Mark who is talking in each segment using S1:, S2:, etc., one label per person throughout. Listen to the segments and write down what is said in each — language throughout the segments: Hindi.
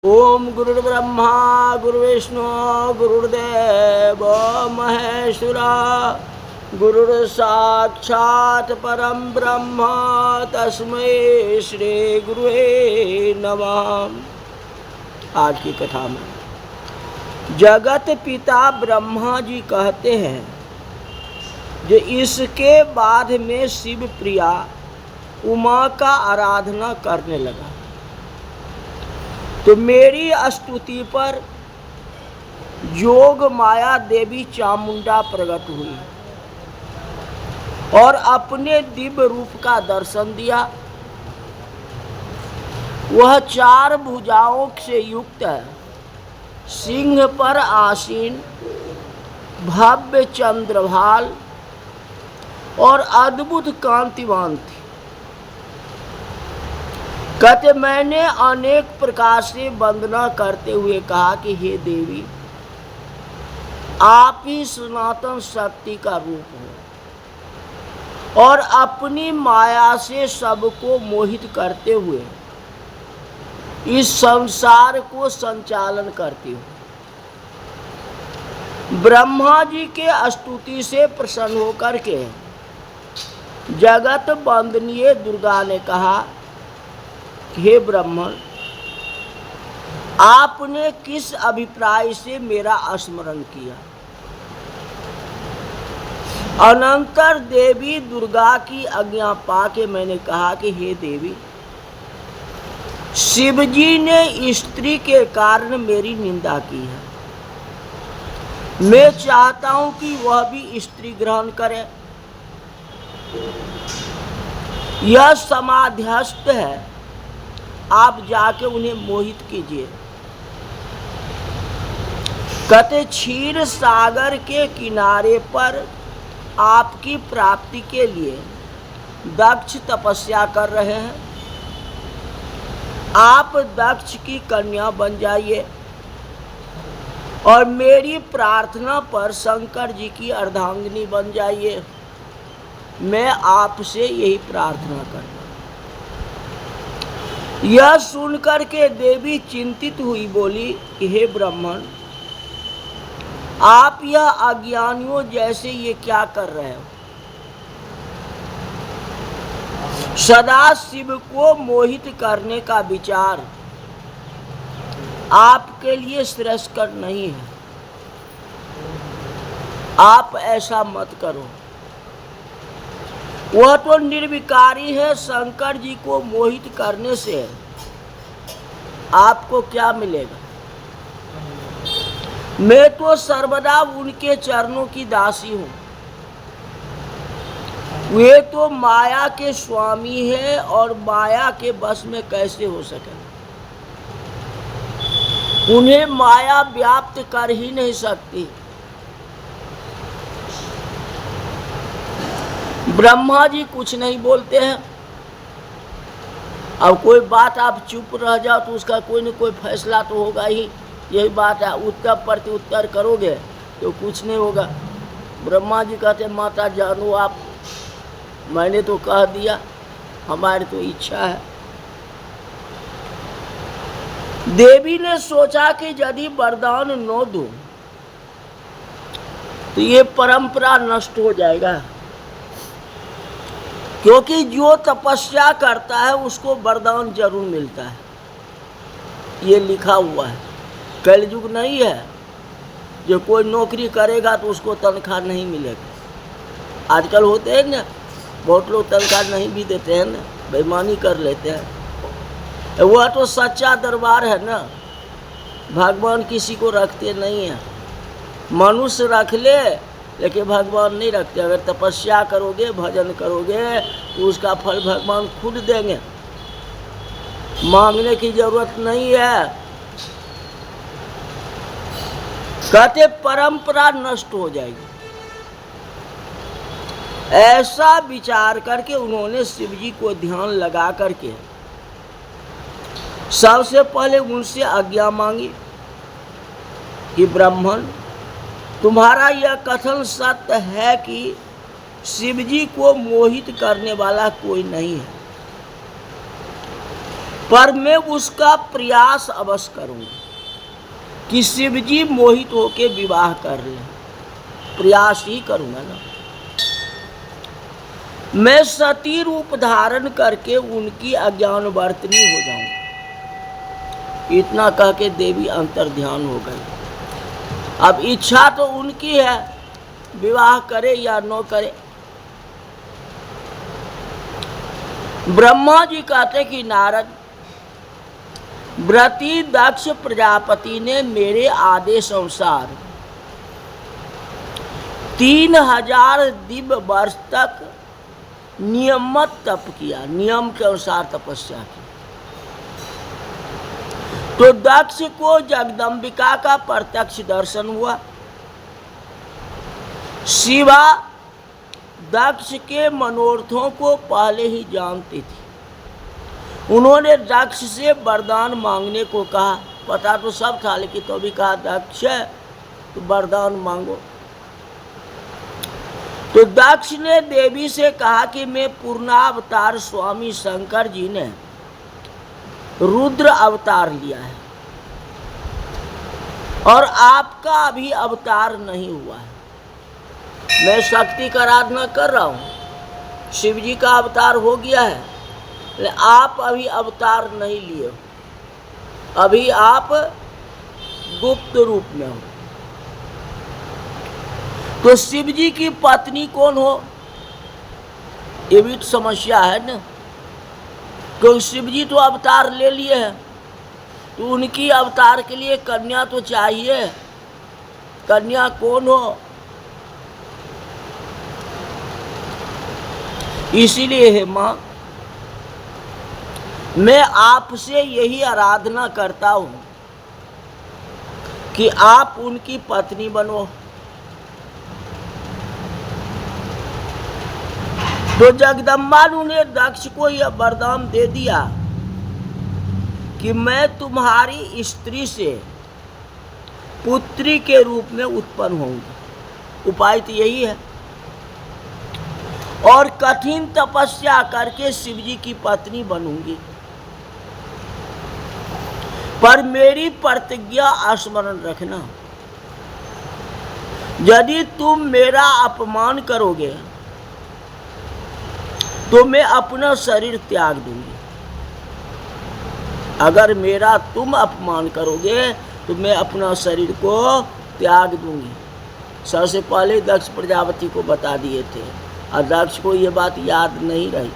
S1: ओम गुरुर्ब्रह्मा गुरुर्विष्णु गुरुर्देव महेश्वरा गुरुर्साक्षात् परम ब्रह्म तस्मै श्री गुरुवे नमः। आज की कथा में जगत पिता ब्रह्मा जी कहते हैं जो इसके बाद में शिव प्रिया उमा का आराधना करने लगा तो मेरी स्तुति पर जोग माया देवी चामुंडा प्रकट हुई और अपने दिव्य रूप का दर्शन दिया। वह 4 भुजाओं से युक्त है, सिंह पर आसीन, भव्य चंद्रभाल और अद्भुत कांतिवान थी। कहते मैंने अनेक प्रकार से वंदना करते हुए कहा कि हे देवी, आप ही सनातन शक्ति का रूप हो और अपनी माया से सबको मोहित करते हुए इस संसार को संचालन करती हो। ब्रह्मा जी के स्तुति से प्रसन्न होकर के जगत वंदनीय दुर्गा ने कहा, हे ब्राह्मण, आपने किस अभिप्राय से मेरा स्मरण किया? अनंतर देवी दुर्गा की आज्ञा पाके मैंने कहा कि हे देवी, शिवजी ने स्त्री के कारण मेरी निंदा की है। मैं चाहता हूं कि वह भी स्त्री ग्रहण करे। यह समाध्यस्थ है, आप जाके उन्हें मोहित कीजिए। कहते क्षीर सागर के किनारे पर आपकी प्राप्ति के लिए दक्ष तपस्या कर रहे हैं। आप दक्ष की कन्या बन जाइए और मेरी प्रार्थना पर शंकर जी की अर्धांगिनी बन जाइए। मैं आपसे यही प्रार्थना करता। यह सुनकर के देवी चिंतित हुई, बोली कि हे ब्राह्मण, आप यह अज्ञानियों जैसे ये क्या कर रहे हो? सदा शिव को मोहित करने का विचार आपके लिए श्रेयस्कर नहीं है। आप ऐसा मत करो। वह तो निर्विकारी है। शंकर जी को मोहित करने से आपको क्या मिलेगा? मैं तो सर्वदा उनके चरणों की दासी हूं। वे तो माया के स्वामी हैं और माया के बस में कैसे हो सके? उन्हें माया व्याप्त कर ही नहीं सकती। ब्रह्मा जी कुछ नहीं बोलते हैं। अब कोई बात आप चुप रह जाओ तो उसका कोई न कोई फैसला तो होगा ही। यही बात है, उत्तर प्रति उत्तर करोगे तो कुछ नहीं होगा। ब्रह्मा जी कहते माता जानो आप, मैंने तो कह दिया, हमारी तो इच्छा है। देवी ने सोचा कि यदि वरदान न दूं तो ये परंपरा नष्ट हो जाएगा, क्योंकि जो तपस्या करता है उसको वरदान जरूर मिलता है। ये लिखा हुआ है। कलयुग नहीं है जो कोई नौकरी करेगा तो उसको तनख्वाह नहीं मिलेगा। आजकल होते हैं ना, बहुत लोग तनख्वाह नहीं भी देते हैं ना, बेईमानी कर लेते हैं। वह तो सच्चा दरबार है ना। भगवान किसी को रखते नहीं है। मनुष्य रख ले लेकिन भगवान नहीं रखते। अगर तपस्या करोगे, भजन करोगे तो उसका फल भगवान खुद देंगे। मांगने की जरूरत नहीं है। कहते परंपरा नष्ट हो जाएगी। ऐसा विचार करके उन्होंने शिव जी को ध्यान लगा करके सबसे पहले उनसे आज्ञा मांगी कि ब्राह्मण, तुम्हारा यह कथन सत्य है कि शिवजी को मोहित करने वाला कोई नहीं है। पर मैं उसका प्रयास अवश्य करूंगा कि शिव जी मोहित होके विवाह कर लें। प्रयास ही करूंगा ना। मैं सती रूप धारण करके उनकी अज्ञानवर्तनी हो जाऊं। इतना कह के देवी अंतर ध्यान हो गई। अब इच्छा तो उनकी है, विवाह करे या न करे। ब्रह्मा जी कहते कि नारद, व्रती दक्ष प्रजापति ने मेरे आदेश अनुसार 3000 दिव्य वर्ष तक नियमित तप किया, नियम के अनुसार तपस्या की। तो दक्ष को जगदम्बिका का प्रत्यक्ष दर्शन हुआ। शिवा दक्ष के मनोरथों को पहले ही जानती थी। उन्होंने दक्ष से वरदान मांगने को कहा। पता तो सब था, लेकिन तो भी कहा दक्ष तो वरदान मांगो। तो दक्ष ने देवी से कहा कि मैं पूर्णावतार स्वामी शंकर जी ने रुद्र अवतार लिया है और आपका अभी अवतार नहीं हुआ है। मैं शक्ति का आराधना कर रहा हूँ, शिव जी का अवतार हो गया है, लेकिन आप अभी अवतार नहीं लिए हो। अभी आप गुप्त रूप में हो। तो शिव जी की पत्नी कौन हो, ये भी समस्या है ना। क्योंकि शिव जी तो अवतार ले लिए हैं, तो उनकी अवतार के लिए कन्या तो चाहिए। कन्या कौन हो, इसीलिए हे मां, मैं आपसे यही आराधना करता हूं कि आप उनकी पत्नी बनो। तो जगदम्बा ने दक्ष को यह वरदान दे दिया कि मैं तुम्हारी स्त्री से पुत्री के रूप में उत्पन्न होंगी। उपाय तो यही है। और कठिन तपस्या करके शिव जी की पत्नी बनूंगी। पर मेरी प्रतिज्ञा स्मरण रखना, यदि तुम मेरा अपमान करोगे तो मैं अपना शरीर त्याग दूंगी। अगर मेरा तुम अपमान करोगे तो मैं अपना शरीर को त्याग दूंगी। सबसे पहले दक्ष प्रजापति को बता दिए थे और दक्ष को ये बात याद नहीं रही।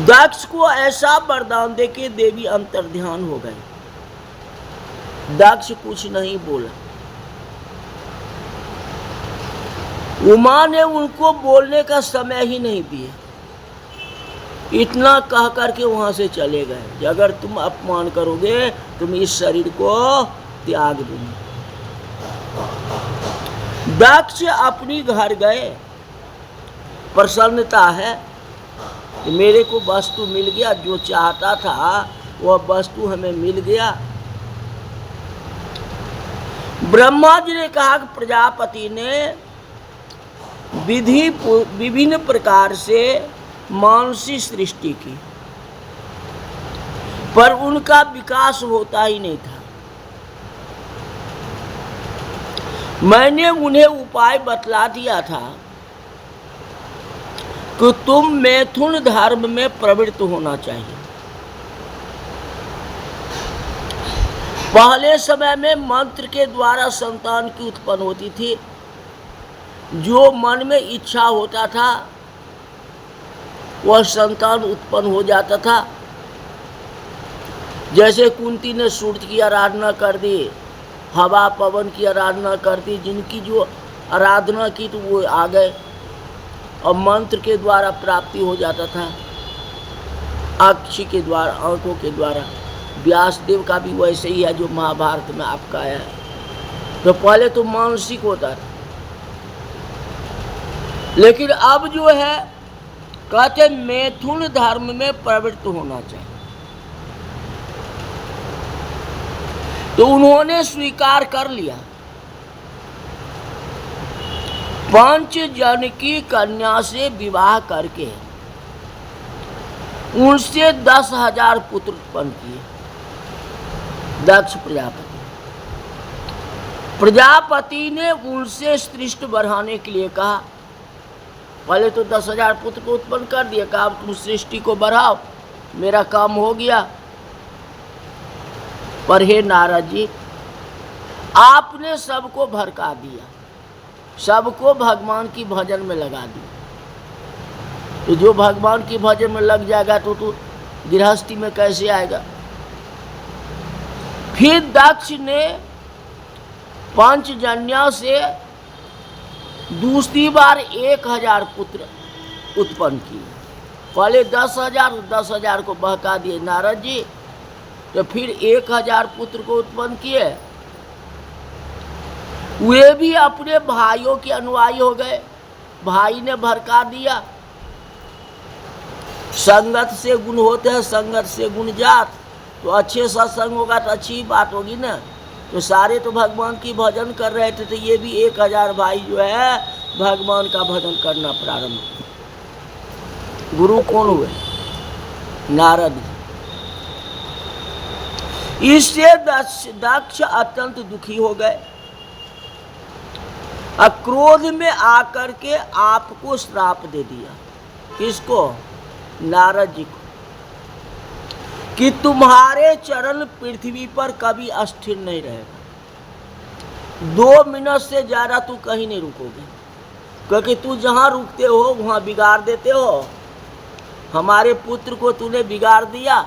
S1: दक्ष को ऐसा वरदान देके देवी अंतर ध्यान हो गए। दक्ष कुछ नहीं बोला। उमा ने उनको बोलने का समय ही नहीं दिया। इतना कह करके वहां से चले गए कि अगर तुम अपमान करोगे तो मैं इस शरीर को त्याग दूंगी। दक्ष अपनी घर गए। प्रसन्नता है कि मेरे को वस्तु मिल गया, जो चाहता था वह वस्तु हमें मिल गया। ब्रह्मा जी ने कहा कि प्रजापति ने विभिन्न प्रकार से मानसी सृष्टि की, पर उनका विकास होता ही नहीं था। मैंने उन्हें उपाय बतला दिया था कि तुम मैथुन धर्म में प्रवृत्त होना चाहिए। पहले समय में मंत्र के द्वारा संतान की उत्पन्न होती थी। जो मन में इच्छा होता था वह संतान उत्पन्न हो जाता था। जैसे कुंती ने सूर्य की आराधना कर दी, हवा पवन की आराधना कर दी, जिनकी जो आराधना की तो वो आ गए और मंत्र के द्वारा प्राप्ति हो जाता था। अक्षी के द्वारा, आंखों के द्वारा। व्यासदेव का भी वैसे ही है जो महाभारत में आपका है। तो पहले तो मानसिक होता था, लेकिन अब जो है कहते मैथुन धर्म में प्रवृत्त होना चाहिए। तो उन्होंने स्वीकार कर लिया। पंच जन की कन्या से विवाह करके उनसे 10,000 पुत्र उत्पन्न किए दक्ष प्रजापति। प्रजापति ने उनसे सृष्टि बढ़ाने के लिए कहा, पहले तो 10,000 पुत्र को उत्पन्न कर दिया, कहा तुम सृष्टि को बढ़ाओ, मेरा काम हो गया। पर हे नारद जी, आपने सबको भड़का दिया, सबको भगवान की भजन में लगा दिया। तो जो भगवान की भजन में लग जाएगा तो गृहस्थी में कैसे आएगा। फिर दक्ष ने पंचजन्या से दूसरी बार 1,000 पुत्र उत्पन्न किए। पहले 10,000 को बहका दिए नारद जी, तो फिर 1,000 पुत्र को उत्पन्न किए। वे भी अपने भाइयों के अनुयायी हो गए, भाई ने भड़का दिया। संगत से गुण होते हैं, संगत से गुण जात। तो अच्छे सत्संग होगा तो अच्छी बात होगी ना। तो सारे तो भगवान की भजन कर रहे थे, तो ये भी 1,000 भाई जो है भगवान का भजन करना प्रारंभ किया। गुरु कौन हुए? नारद। इससे दक्ष अत्यंत दुखी हो गए, क्रोध में आकर के आपको श्राप दे दिया। किसको? नारद जी को, कि तुम्हारे चरण पृथ्वी पर कभी अस्थिर नहीं रहेगा। 2 मिनट से ज्यादा तू कहीं नहीं रुकोगे, क्योंकि तू जहां रुकते हो वहां बिगाड़ देते हो। हमारे पुत्र को तूने बिगाड़ दिया,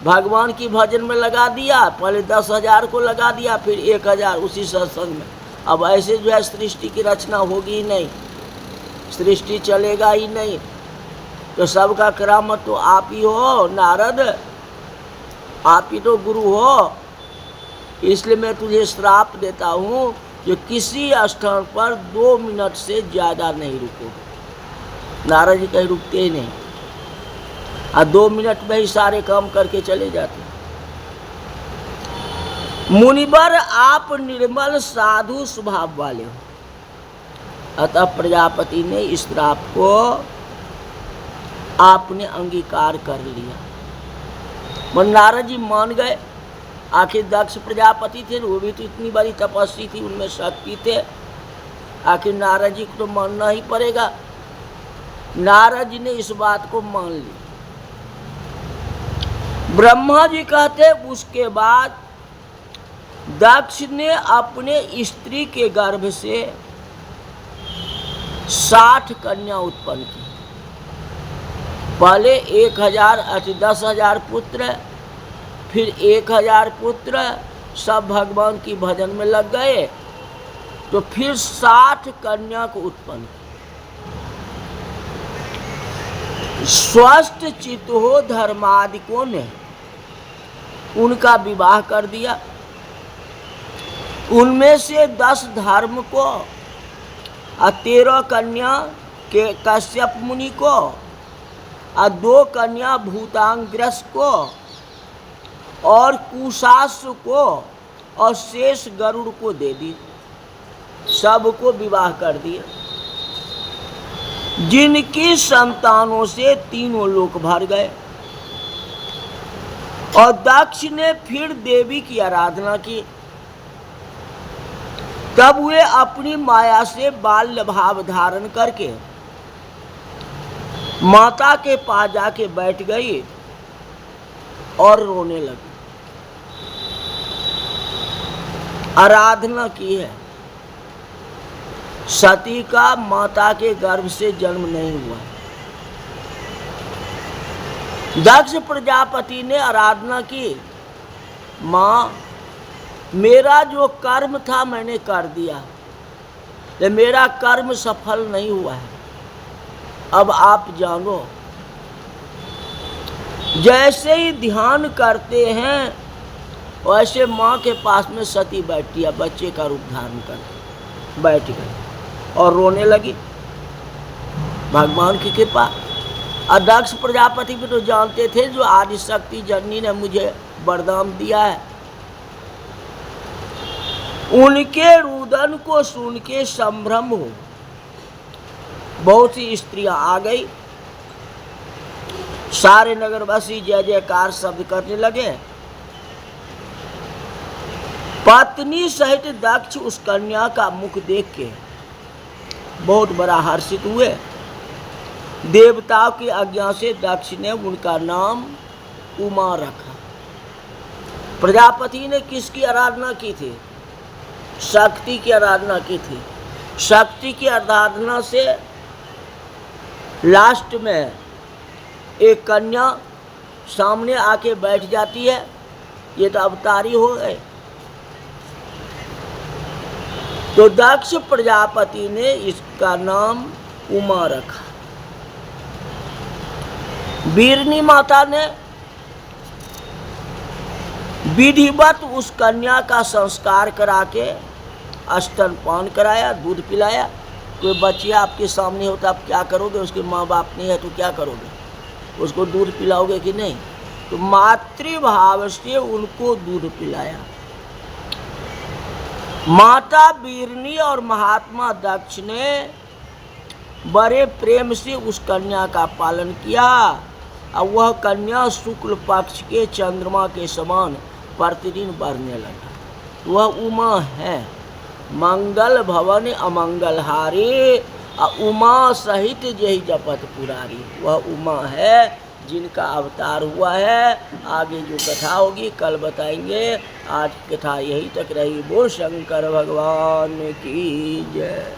S1: भगवान की भजन में लगा दिया। पहले 10,000 को लगा दिया, फिर 1,000 उसी सत्संग में। अब ऐसे जो है सृष्टि की रचना होगी ही नहीं, सृष्टि चलेगा ही नहीं। तो सबका करामत तो आप ही हो नारद, आप ही तो गुरु हो। इसलिए मैं तुझे श्राप देता हूँ जो किसी स्थान पर 2 मिनट से ज़्यादा नहीं रुकोगे। नारद जी कहीं रुकते ही नहीं, और 2 मिनट में ही सारे काम करके चले जाते। मुनिवर, आप निर्मल साधु स्वभाव वाले हो, अतः प्रजापति ने इस श्राप को आपने अंगीकार कर लिया। मन नारद जी मान गए। आखिर दक्ष प्रजापति थे, वो भी तो इतनी बड़ी तपस्वी थी, उनमें शक्ति थे। आखिर नारद जी को तो मानना ही पड़ेगा। नारद जी ने इस बात को मान ली। ब्रह्मा जी कहते उसके बाद दक्ष ने अपने स्त्री के गर्भ से 60 कन्या उत्पन्न की। पहले 10,000 पुत्र, फिर 1,000 पुत्र, सब भगवान की भजन में लग गए। तो फिर 60 कन्या को उत्पन्न किया। स्वस्थ चित्त हो धर्मादिकों ने उनका विवाह कर दिया। उनमें से 10 धर्म को और 13 कन्या के कश्यप मुनि को और 2 कन्या भूतांग्रस को और कुशास्त्र को और शेष गरुड़ को दे दी। सबको विवाह कर दिया, जिनकी संतानों से 3 लोक भर गए। और दक्ष ने फिर देवी की आराधना की। तब वे अपनी माया से बाल्य भाव धारण करके माता के पास जाके बैठ गई और रोने लगी। आराधना की है। सती का माता के गर्भ से जन्म नहीं हुआ। दक्ष प्रजापति ने आराधना की, माँ मेरा जो कर्म था मैंने कर दिया, लेकिन मेरा कर्म सफल नहीं हुआ है। अब आप जानो। जैसे ही ध्यान करते हैं वैसे माँ के पास में सती बैठती है, बच्चे का रूप धारण कर बैठ गई और रोने लगी। भगवान की कृपा। दक्ष प्रजापति भी तो जानते थे जो आदिशक्ति जननी ने मुझे वरदान दिया है। उनके रुदन को सुन के संभ्रम हो बहुत सी स्त्रियां आ गई। सारे नगरवासी जय जयकार शब्द करने लगे। पत्नी सहित दक्ष उस कन्या का मुख देख के बहुत बड़ा हर्षित हुए। देवताओं की आज्ञा से दक्ष ने उनका नाम उमा रखा। प्रजापति ने किसकी आराधना की थी? शक्ति की आराधना की थी। शक्ति की आराधना से लास्ट में एक कन्या सामने आके बैठ जाती है। ये तो अवतारी हो गए। तो दक्ष प्रजापति ने इसका नाम उमा रखा। बीरनी माता ने विधिवत उस कन्या का संस्कार करा के स्तनपान कराया, दूध पिलाया। कोई बच्चिया आपके सामने हो तो आप क्या करोगे? उसके माँ बाप नहीं है तो क्या करोगे? उसको दूध पिलाओगे कि नहीं? तो मातृभाव से उनको दूध पिलाया। माता बीरनी और महात्मा दक्ष ने बड़े प्रेम से उस कन्या का पालन किया और वह कन्या शुक्ल पक्ष के चंद्रमा के समान प्रतिदिन बढ़ने लगा। वह उमा है, मंगल भवन अमंगल हारी, उमा सहित जही जपत पुरारी। वह उमा है जिनका अवतार हुआ है। आगे जो कथा होगी कल बताएंगे। आज कथा यही तक रही। बोल शंकर भगवान की जय।